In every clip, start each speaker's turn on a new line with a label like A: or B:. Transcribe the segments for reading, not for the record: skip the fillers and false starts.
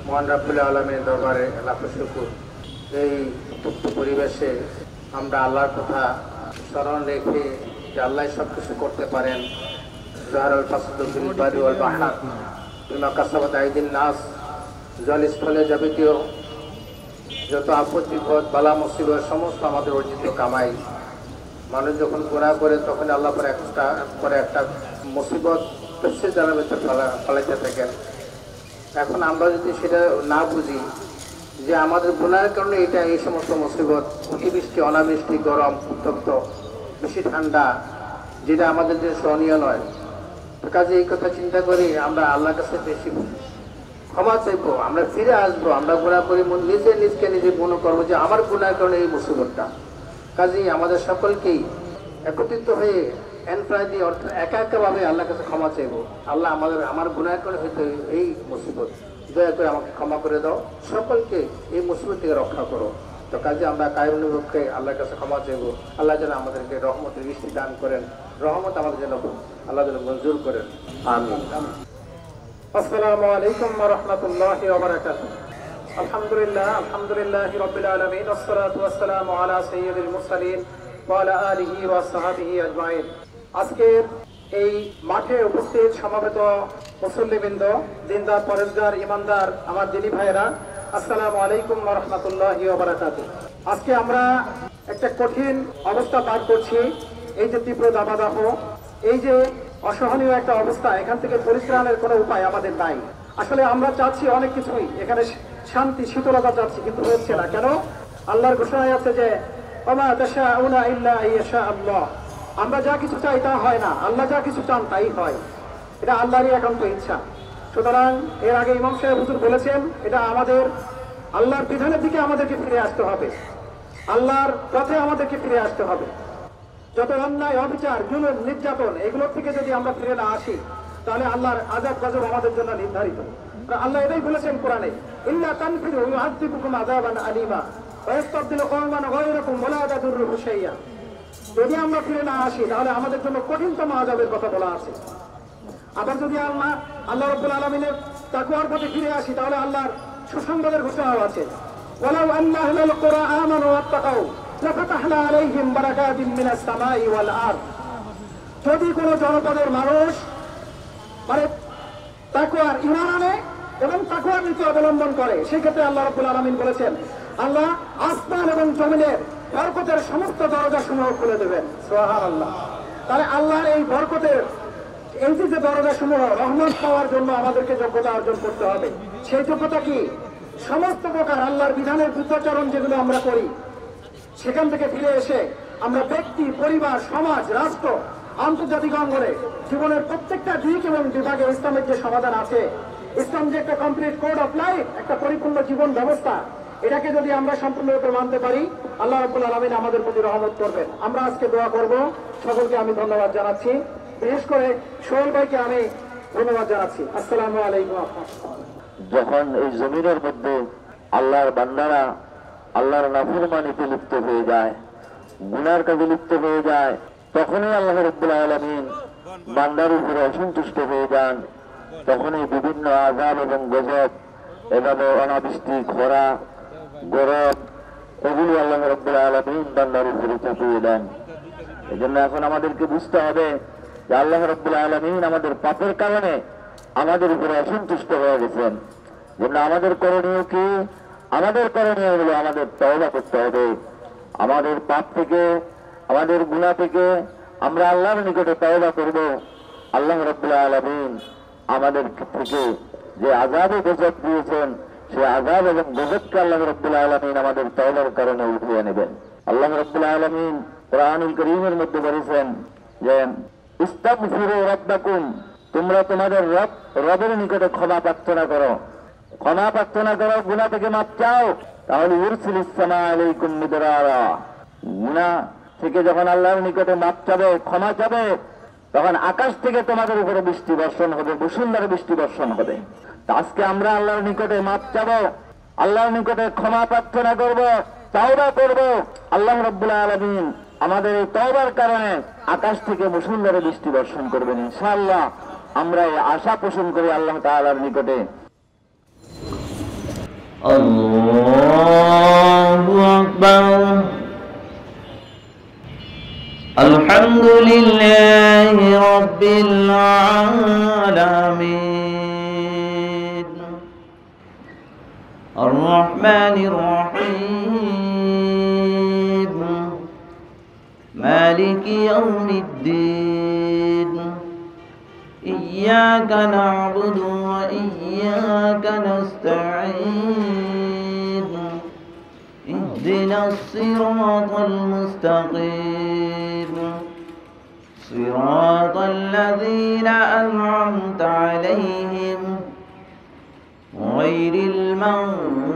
A: মহান রাব্বুল আলামিনের দরবারে লাখ শুকর। এই উত্তপ্ত পরিবেশে আমরা আল্লাহর কথা স্মরণ রেখে যে আল্লাহ সব কিছু করতে পারেন। জাহারাল ফাসাদু ফিল বারি ওয়াল বাহর বিমা কাসাবাত আইদিন নাস, জলস্থলে যাবতীয় যত আপদ বিপদ বালা মুসিবত সমস্ত আমাদের অর্জিত কামাই। মানুষ যখন গুনাহ করে তখন আল্লাহ পরে একটা মুসিবত পেছে যারা ভেতর ফলাইতে থাকেন। এখন আমরা যদি সেটা না বুঝি যে আমাদের গুনাহের কারণে এই সমস্ত মুসিবত, অতিবৃষ্টি, অনাবৃষ্টি, গরম, উত্তপ্ত, বেশি ঠান্ডা, যেটা আমাদের জন্য সহনীয় নয়, কাজে এই কথা চিন্তা করি আমরা আল্লাহর কাছে বেশি ক্ষমা চাইবো, আমরা ফিরে আসবো। আমরা গুনাহ করি, নিজকে নিজে মনে করবো যে আমার গুনাহের কারণে এই মুসিবতটা। কাজেই আমাদের সকলকেই একত্রিত হয়ে এনফ্রাইডি অর্থাৎ একা একাভাবে আল্লাহর কাছে ক্ষমা চাইবো। আল্লাহ আমার গুনাহের কারণে হয়তো এই মুসিবত, দয়া করে আমাকে ক্ষমা করে দাও, সকলকে এই মুসিবত থেকে রক্ষা করো। তো কাজে আমরা কায়রুনিপক্ষে আল্লাহর কাছে ক্ষমা চাইবো। আল্লাহ যেন আমাদেরকে রহমতের বৃষ্টি দান করেন, রহমত আমাদের যেন আল্লাহ যেন মঞ্জুর করেন। আমিন।
B: আসসালামু আলাইকুম ওয়া রাহমাতুল্লাহি ওয়া বারাকাতুহু। আলহামদুলিল্লাহি রাব্বিল আলামিন, ওয়াসসালাতু ওয়াসসালামু আলা সাইয়্যিদিল মুরসালিন ওয়া আলা আলিহি ওয়া সাহবিহি আজমাইন। আজকের এই মাঠে উপস্থিত সমবেত মুসল্লিবৃন্দ, দিনদার, পরেশগার, ইমানদার আমার দিনী ভাইয়েরা, আসসালামু আলাইকুম ওয়া রাহমাতুল্লাহি ওয়া বারাকাতুহু। আজকে আমরা একটা কঠিন অবস্থা পার করছি। এই যে তীব্র দাবদাহ, এই যে অসহনীয় একটা অবস্থা, এখান থেকে পরিত্রাণের কোনো উপায় আমাদের নাই। আসলে আমরা চাচ্ছি অনেক কিছুই, এখানে শান্তি, শীতলতা চাচ্ছি, কিন্তু হচ্ছে না। কেন? আল্লাহর ঘোষণায় আছে যে ওমা তাশাউনা ইল্লা আইয়াশা আল্লাহ, আমরা যা কিছু চাই তা হয় না, আল্লাহ যা কিছু চান তাই হয়। এটা আল্লাহরই একান্ত ইচ্ছা। সুতরাং এর আগে ইমাম সাহেব হুজুর বলেছেন, এটা আমাদের আল্লাহর বিধানের দিকে আমাদেরকে ফিরে আসতে হবে, আল্লাহর পথে আমাদেরকে ফিরে আসতে হবে। যত অন্যায়, অবিচার, জুলুম, নির্যাতন, এগুলোর থেকে যদি আমরা ফিরে না আসি, তাহলে আল্লাহর আযাব গজব আমাদের জন্য নির্ধারিত। আল্লাহ এটাই বলেছেন কোরআনে, ইল্লা তানফিরু ইউআযিবুকুম আযাবান আলীমা ওয়া ইস্তাবদিলু কওমান গায়রাকুম ওয়া লা তাদুররুহু শাইয়্যা। যদি আমরা ফিরে না আসি তাহলে আমাদের জন্য কঠিনতম আযাবের কথা বলা আছে। আবার যদি আল্লাহ রাব্বুল আলামিনের তাকওয়ার পথে ফিরে আসি, তাহলে আল্লাহর সুসংবাদের ঘোষণাও আছে, ওয়ালাউ আন্না আহলাল কুরআ আমানু ওয়াত্তাকাউ লাফাতাহনা আলাইহিম বারাকাতিম মিনাস সামাই ওয়াল আরদ। যদি কোনো জনপদের মানুষ মানে তাকওয়ার ঈমান আনে এবং তাকওয়ার নীতি অবলম্বন করে, সেই ক্ষেত্রে আল্লাহ রাব্বুল আলামিন বলেছেন, আল্লাহ আসমান এবং জমিনের বরকতের সমস্ত দরজা সমূহ খুলে দেবেন। সুবহানাল্লাহ। তাহলে আল্লাহর এই বরকতের এই যে দরজা সমূহ, রহমত পাওয়ার জন্য আমাদেরকে যোগ্যতা অর্জন করতে হবে। সেই যোগ্যতা কি? সমস্ত প্রকার আল্লাহর বিধানের বিরুদ্ধাচরণ যেগুলো আমরা করি, সেখান থেকে ফিরে এসে আমরা ব্যক্তি, পরিবার, সমাজ, রাষ্ট্র, আন্তর্জাতিক অঙ্গনে জীবনের প্রত্যেকটা দিক এবং বিভাগে ইসলামের যে সমাধান আছে, ইসলাম যে একটা কমপ্লিট কোড অফ লাইফ, একটা পরিপূর্ণ জীবন ব্যবস্থা, এটাকে যদি আমরা সম্পূর্ণরূপে মানতে পারি, আল্লাহ রাব্বুল আলামিন আমাদের প্রতি রহমত করবেন। আমরা আজকে দোয়া করব। সকলকে আমি ধন্যবাদ জানাচ্ছি, বিশেষ করে সোহেল ভাইকে আমি ধন্যবাদ জানাচ্ছি। আসসালামু আলাইকুম।
C: যখন এই জমিনের মধ্যে আল্লাহর বান্দারা আল্লাহর নাফরমানিতে লিপ্ত হয়ে যায়, গুনার কাজে লিপ্ত হয়ে যায়, তখনই আল্লাহ রাব্বুল আলামিন বান্দার উপরে অসন্তুষ্ট হয়ে যান। তখনই বিভিন্ন আযাব এবং গজব, এভাবে অনাবৃষ্টি, খরা, গরম, এগুলি আল্লাহ রাব্বুল আলামিন বান্দার উপরে চাপিয়ে দেন। এই জন্য এখন আমাদেরকে বুঝতে হবে যে আল্লাহ রাব্বুল আলামিন আমাদের পাপের কারণে আমাদের উপরে অসন্তুষ্ট হয়ে গেছেন। জন্য আমাদের করণীয় কি? আমাদের করণীয় হলো আমাদের তওবা করতে হবে। আমাদের পাপ থেকে, আমাদের গুনাহ থেকে আমরা আল্লাহর নিকটে তওবা করব। আল্লাহ রাব্বুল আলামিন আমাদের থেকে যে আযাবে গজব দিয়েছেন, সেই আযাব এবং গজবকে আল্লাহ রাব্বুল আলামিন আমাদের তওবার কারণে উঠিয়ে নেবেন। আল্লাহ রাব্বুল আলামিন কোরআনুল কারীমের মধ্যে বলেছেন যে ইস্তাগফিরু রাব্বাকুম, তোমরা তোমাদের রবের নিকটে ক্ষমা প্রার্থনা করো, ক্ষমা প্রার্থনা করো, গুনাহ থেকে মাপ চাও, তাহলে ইউরসিলিস সামা আলাইকুম মিদরারা। গুনাহ থেকে যখন আল্লাহর নিকটে মাপ চাবে, ক্ষমা চাবে, তখন আকাশ থেকে তোমাদের উপরে বৃষ্টি বর্ষণ হবে, মুষলধারে বৃষ্টি বর্ষণ হবে। আজকে আমরা আল্লাহর নিকটে মাপ চাবো, আল্লাহর নিকটে ক্ষমা প্রার্থনা করব, তওবা করব। আল্লাহ রাব্বুল আলামিন আমাদের এই তওবার কারণে আকাশ থেকে মুষলধারে বৃষ্টি বর্ষণ করবেন ইনশাআল্লাহ। আমরা এই আশা পোষণ করি আল্লাহ তাআলার নিকটে।
D: الله أكبر الحمد لله رب العالمين الرحمن الرحيم مالك يوم الدين إياك نعبد وإياك نستعين اهدنا الصراط المستقيم صراط الذين أنعمت عليهم غير المغضوب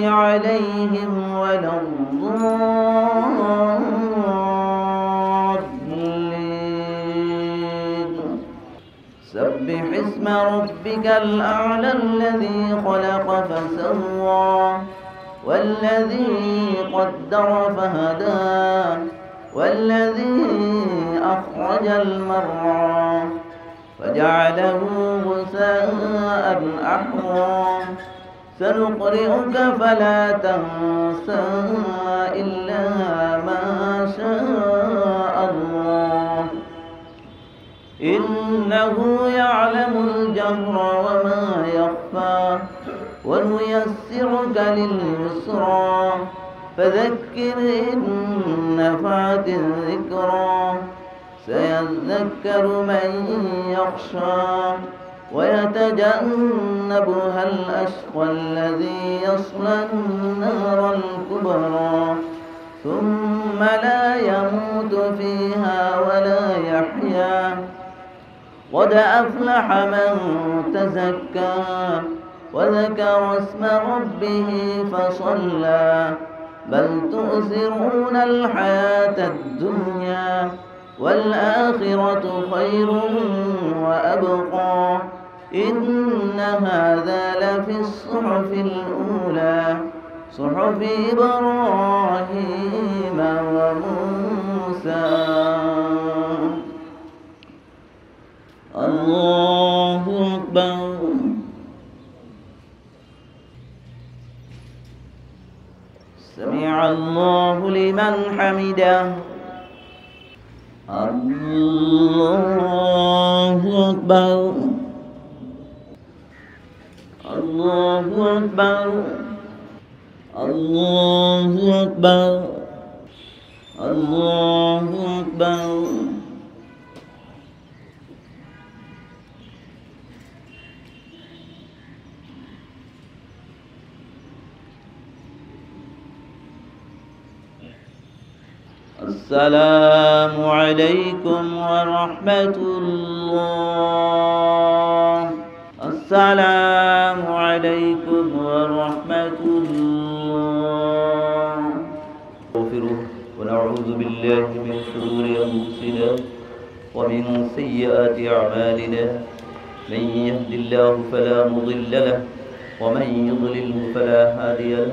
D: عليهم ولا الضالين سبح اسم ربك الأعلى الذي خلق فسوى والذي قدر فهدى والذي أخرج المرعى فجعله غثاء أحوى سنقرئك فلا تنسى إلا ما شاء الله إنه يعلم الجهر وما يخفى ونيسرك لليسرى فذكر إن نفعت الذكرى سيذكر من يخشى ويتجنبها الأشقى الذي يصلى النار الكبرى ثم لا يموت فيها ولا يحيا قد أفلح من تزكى وذكر اسم ربه فصلى بل تؤثرون الحياة الدنيا والآخرة خير وأبقى إن هذا لفي الصحف الأولى صحف إبراهيم وموسى الله أكبر سمع الله لمن حمده الله أكبر الله أكبر الله أكبر الله أكبر السلام عليكم ورحمة الله السلام عليكم ورحمة الله نستغفره ونعوذ بالله من شرور أنفسنا ومن سيئات أعمالنا من يهد الله فلا مضل له ومن يضلله فلا هادي له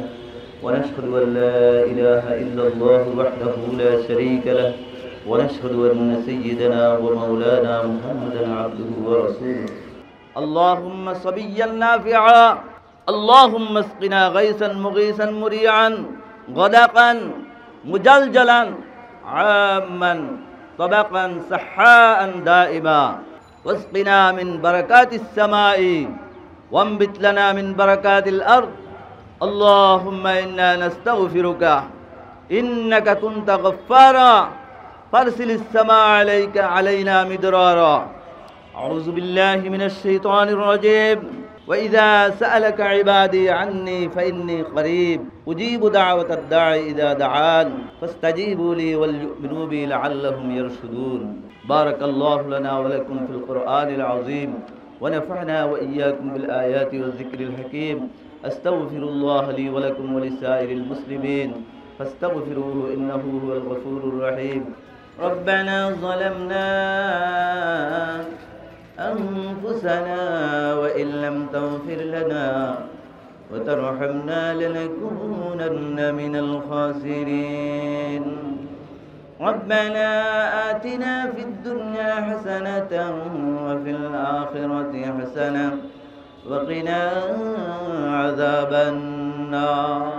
D: ونشهد أن لا إله إلا الله وحده لا شريك له ونشهد أن سيدنا ومولانا محمدا عبده ورسوله اللهم صبيا نافعا اللهم اسقنا غيثا مغيثا مريعا غدقا مجلجلا عاما طبقا سحاء دائما واسقنا من بركات السماء وانبت لنا من بركات الأرض اللهم إنا نستغفرك إنك كنت غفارا فارسل السماء علينا مدرارا أعوذ بالله من الشيطان الرجيم وإذا سألك عبادي عني فإني قريب أجيب دعوة الداعي إذا دعان فاستجيبوا لي وليؤمنوا بي لعلهم يرشدون بارك الله لنا ولكم في القرآن العظيم ونفعنا وإياكم بالآيات والذكر الحكيم أستغفر الله لي ولكم ولسائر المسلمين فاستغفروه إنه هو الغفور الرحيم ربنا ظلمنا أنفسنا وإن لم تغفر لنا وترحمنا لنكونن من الخاسرين ربنا آتنا في الدنيا حسنة وفي الآخرة حسنة وقنا عذاب النار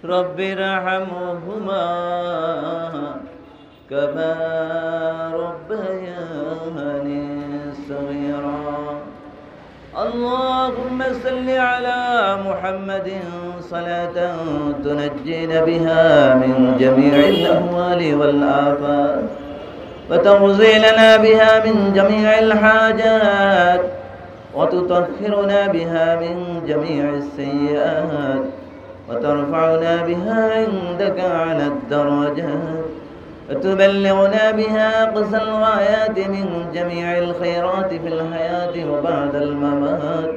D: رب ارحمهما كما ربياني صغيرا اللهم صل على محمد صلاة تنجينا بها من جميع الأهوال والآفات وتغزي لنا بها من جميع الحاجات وتطهرنا بها من جميع السيئات وترفعنا بها عندك على الدرجات وتبلغنا بها أقصى الغايات من جميع الخيرات في الحياة وبعد الممات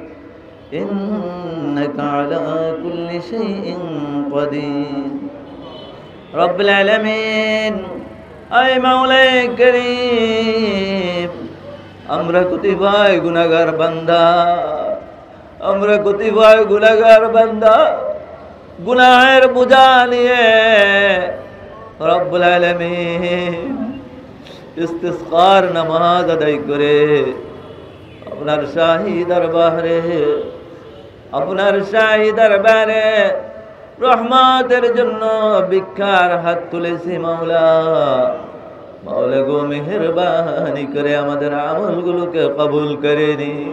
D: إنك على كل شيء قدير رب العالمين أي مولاي كريم আমরা কতিপয় গুনাহগার বান্দা গুনাহের বোঝা নিয়ে রব্বুল আলামিন ইস্তিসকার নামাজ আদায় করে আপনার শাহী দরবারে রহমতের জন্য ভিক্ষার হাত তুলেছি মাওলা গো মেহেরবানি করে আমাদের আমলগুলোকে কবুল করে নিন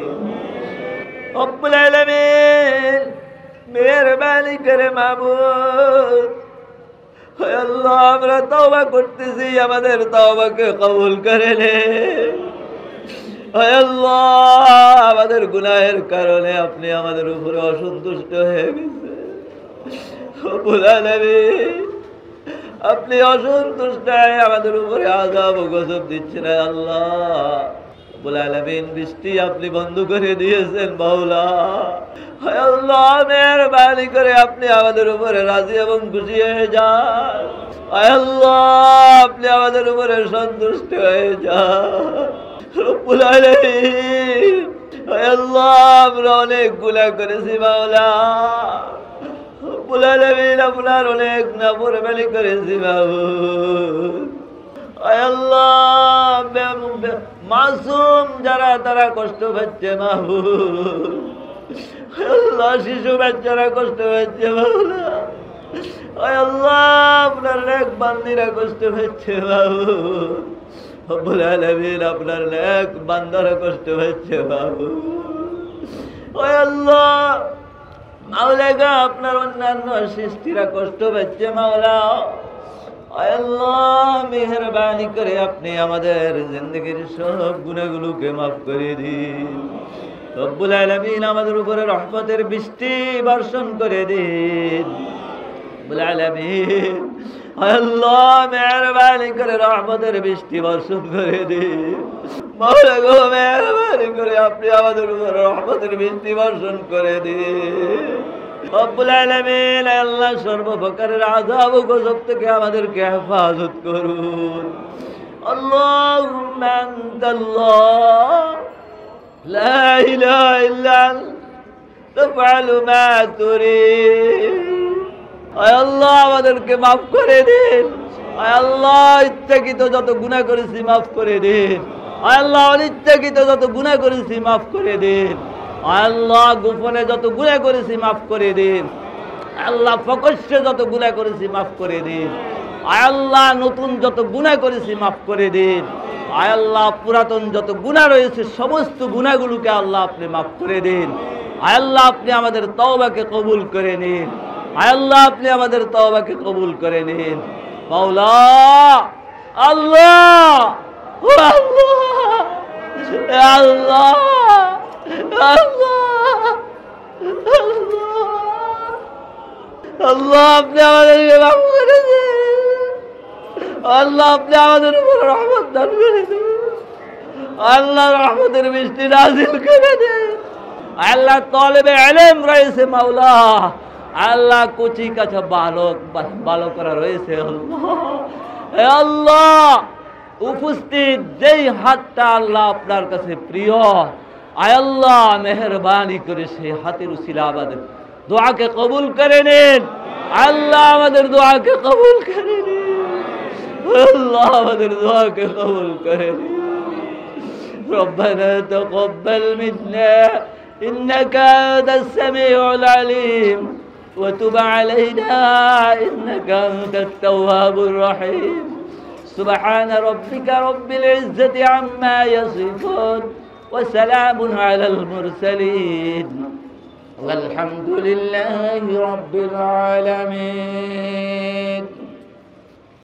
D: রব্বুল আলামিন মেহেরবানি করে মাবুদ হে আল্লাহ আমরা তওবা করতেছি আমাদের তওবাকে কবুল করে নিন হে আল্লাহ আমাদের গুনাহের কারণে আপনি আমাদের উপরে অসন্তুষ্ট হয়ে গেছেন রব্বুল আলামিন আপনি অসন্তুষ্ট হয়ে আমাদের উপরে আযাব ও গজব দিচ্ছেন আল্লাহ রব্বুল আলামিন বৃষ্টি আপনি বন্ধ করে দিয়েছেন মাওলা হে আল্লাহ মেহেরবানি করে আপনি আমাদের উপরে রাজি এবং খুশি হয়ে যান হে আল্লাহ আপনি আমাদের উপরে সন্তুষ্ট হয়ে যান রব্বুল আলামিন হে আল্লাহ আমরা অনেক গুনাহ করেছি মাওলা রব্বুল আলামিন আপনার অনেক নাফরমানি করেছি মাবুদ হে আল্লাহ মাসুম যারা তারা কষ্ট পাচ্ছে মাবুদ হে আল্লাহ শিশু বাচ্চারা কষ্ট পাচ্ছে মাওলা হে আল্লাহ আপনার নেক বান্দীরা কষ্ট পাচ্ছে মাবুদ রব্বুল আলামিন আপনার নেক বান্দারা কষ্ট পাচ্ছে মাবুদ হে আল্লাহ মাওলা গো আপনার অন্যান্য সৃষ্টিরা কষ্ট পাচ্ছে মাওলা হে আল্লাহ মেহেরবানি করে আপনি আমাদের জিন্দেগির সব গুনাহগুলোকে মাফ করে দিন রব্বুল আলামিন আমাদের উপরে রহমতের বৃষ্টি বর্ষণ করে দিন রব্বুল আলামিন হে আল্লাহ মেহেরবানি করে রহমতের বৃষ্টি বর্ষণ করে দিন মাওলা গো মেহেরবানি করে আপনি আমাদের উপরে রহমতের বৃষ্টি বর্ষণ করে দিন রব্বুল আলামিন আল্লাহ সর্বপ্রকারের আযাব ও গজব থেকে আমাদেরকে হেফাজত করুন আল্লাহুম্মা আনতাল্লাহ লা ইলাহা ইল্লা আনতা তাফআলু মা তুরিদ হে আল্লাহ আমাদেরকে maaf করে দিন হে আল্লাহ ইচ্ছাকৃত যত গুনাহ করেছি maaf করে দিন হে আল্লাহ অনিচ্ছাকৃত যত গুনাহ করেছি maaf করে দিন আল্লাহ গোপনে যত গুনাহ করেছি maaf করে দিন আল্লাহ প্রকাশ্যে যত গুনাহ করেছি maaf করে দিন আল্লাহ নতুন যত গুনাহ করেছি maaf করে দিন আল্লাহ পুরাতন যত গুনাহ রয়েছে সমস্ত গুনাহগুলোকে আল্লাহ আপনি maaf করে দিন আল্লাহ আপনি আমাদের তওবাকে কবুল করে নিন আল্লাহ আপনি আমাদের তওবাকে কবুল করে নিন মাওলা আল্লাহ ও আল্লাহ আল্লাহ আল্লাহ আপনি আমাদেরকে মাফ করে দিন আল্লাহ আপনি আমাদের উপর রহমত দান করে দিন আল্লাহ রহমতের বৃষ্টি নাযিল করে দিন আল্লাহ তালেবে ইলম রয়েছে মাওলা আল্লাহ কুচি কাঁচা বালকরা রয়েছে আল্লাহ উপস্থিত যেই হাতটা আল্লাহ আপনার কাছে প্রিয় আয় আল্লাহ মেহেরবানি করে সেই হাতের উসিলা আমাদের দোয়াকে কবুল করে নিন আল্লাহ আমাদের দোয়াকে কবুল করে নিন আল্লাহ আমাদের দোয়াকে কবুল করে নিন ربنا تقبل منا إنك أنت السميع العليم وتب علينا إنك أنت التواب الرحيم. سبحان ربك رب العزة عما يصفون وسلام على المرسلين والحمد لله رب العالمين.